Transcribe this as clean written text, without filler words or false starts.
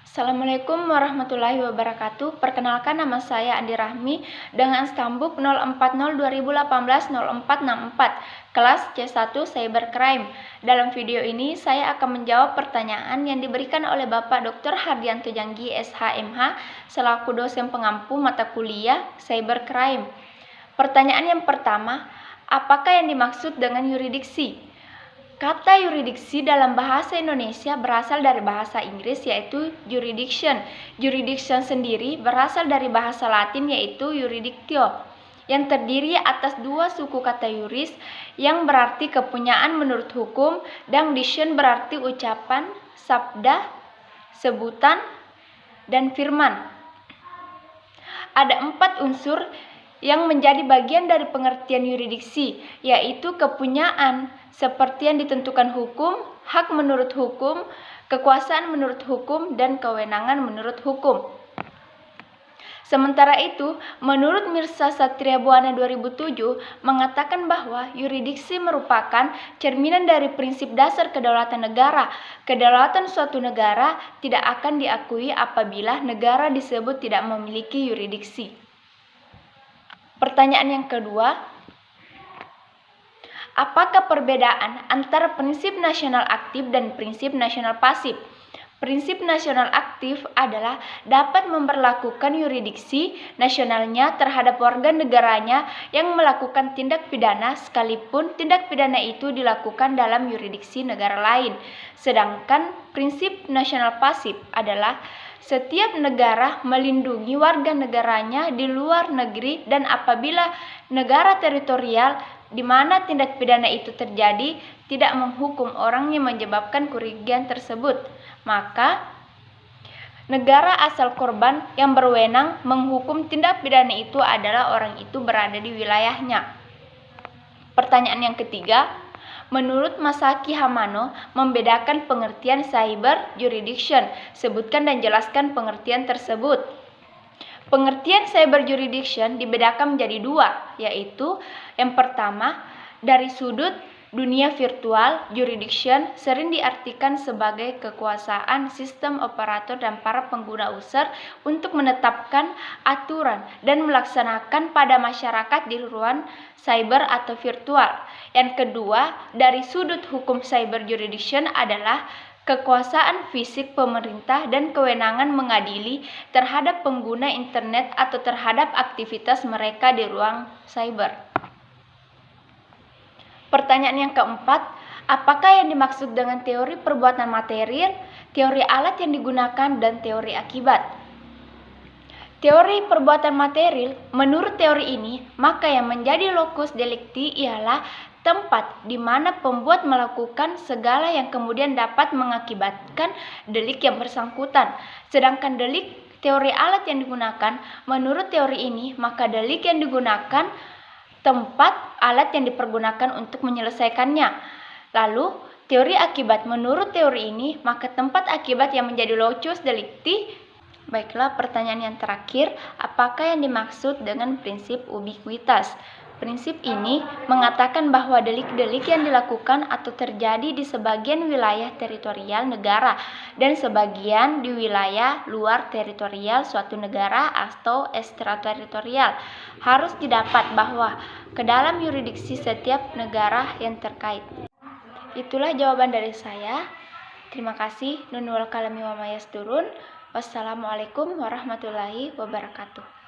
Assalamualaikum warahmatullahi wabarakatuh. Perkenalkan, nama saya Andi Rahmi dengan stambuk 040-2018-0464, kelas C1 Cybercrime. Dalam video ini saya akan menjawab pertanyaan yang diberikan oleh Bapak Dr. Hardianto Janggi SHMH selaku dosen pengampu mata kuliah Cybercrime. Pertanyaan yang pertama, apakah yang dimaksud dengan yurisdiksi? Kata yurisdiksi dalam bahasa Indonesia berasal dari bahasa Inggris yaitu jurisdiction. Jurisdiction sendiri berasal dari bahasa Latin yaitu jurisdictio, yang terdiri atas dua suku kata juris yang berarti kepunyaan menurut hukum dan diction berarti ucapan, sabda, sebutan, dan firman. Ada 4 unsur yang menjadi bagian dari pengertian yurisdiksi, yaitu kepunyaan, seperti yang ditentukan hukum, hak menurut hukum, kekuasaan menurut hukum, dan kewenangan menurut hukum. Sementara itu, menurut Mirza Satria Buana 2007 mengatakan bahwa yurisdiksi merupakan cerminan dari prinsip dasar kedaulatan negara. Kedaulatan suatu negara tidak akan diakui apabila negara disebut tidak memiliki yurisdiksi. Pertanyaan yang kedua, apakah perbedaan antara prinsip nasional aktif dan prinsip nasional pasif? Prinsip nasional aktif adalah dapat memperlakukan yurisdiksi nasionalnya terhadap warga negaranya yang melakukan tindak pidana sekalipun tindak pidana itu dilakukan dalam yurisdiksi negara lain. Sedangkan prinsip nasional pasif adalah setiap negara melindungi warga negaranya di luar negeri, dan apabila negara teritorial di mana tindak pidana itu terjadi tidak menghukum orang yang menyebabkan kerugian tersebut, maka negara asal korban yang berwenang menghukum tindak pidana itu adalah orang itu berada di wilayahnya. Pertanyaan yang ketiga, menurut Masaki Hamano membedakan pengertian cyber jurisdiction. Sebutkan dan jelaskan pengertian tersebut. Pengertian cyber jurisdiction dibedakan menjadi 2, yaitu yang pertama, dari sudut dunia virtual, jurisdiction sering diartikan sebagai kekuasaan sistem operator dan para pengguna user untuk menetapkan aturan dan melaksanakan pada masyarakat di ruang cyber atau virtual. Yang kedua, dari sudut hukum cyber jurisdiction adalah kekuasaan fisik pemerintah dan kewenangan mengadili terhadap pengguna internet atau terhadap aktivitas mereka di ruang cyber. Pertanyaan yang keempat, apakah yang dimaksud dengan teori perbuatan material, teori alat yang digunakan, dan teori akibat? Teori perbuatan material, menurut teori ini, maka yang menjadi locus delicti ialah tempat di mana pembuat melakukan segala yang kemudian dapat mengakibatkan delik yang bersangkutan. Sedangkan delik teori alat yang digunakan, menurut teori ini, maka delik yang digunakan tempat alat yang dipergunakan untuk menyelesaikannya. Lalu, teori akibat, menurut teori ini, maka tempat akibat yang menjadi locus delicti. Baiklah, pertanyaan yang terakhir, apakah yang dimaksud dengan prinsip ubiquitas? Prinsip ini mengatakan bahwa delik-delik yang dilakukan atau terjadi di sebagian wilayah teritorial negara dan sebagian di wilayah luar teritorial suatu negara atau ekstrateritorial harus didapat bahwa ke dalam yurisdiksi setiap negara yang terkait. Itulah jawaban dari saya. Terima kasih. Nun wal kalami wa mayasturun. Wassalamualaikum warahmatullahi wabarakatuh.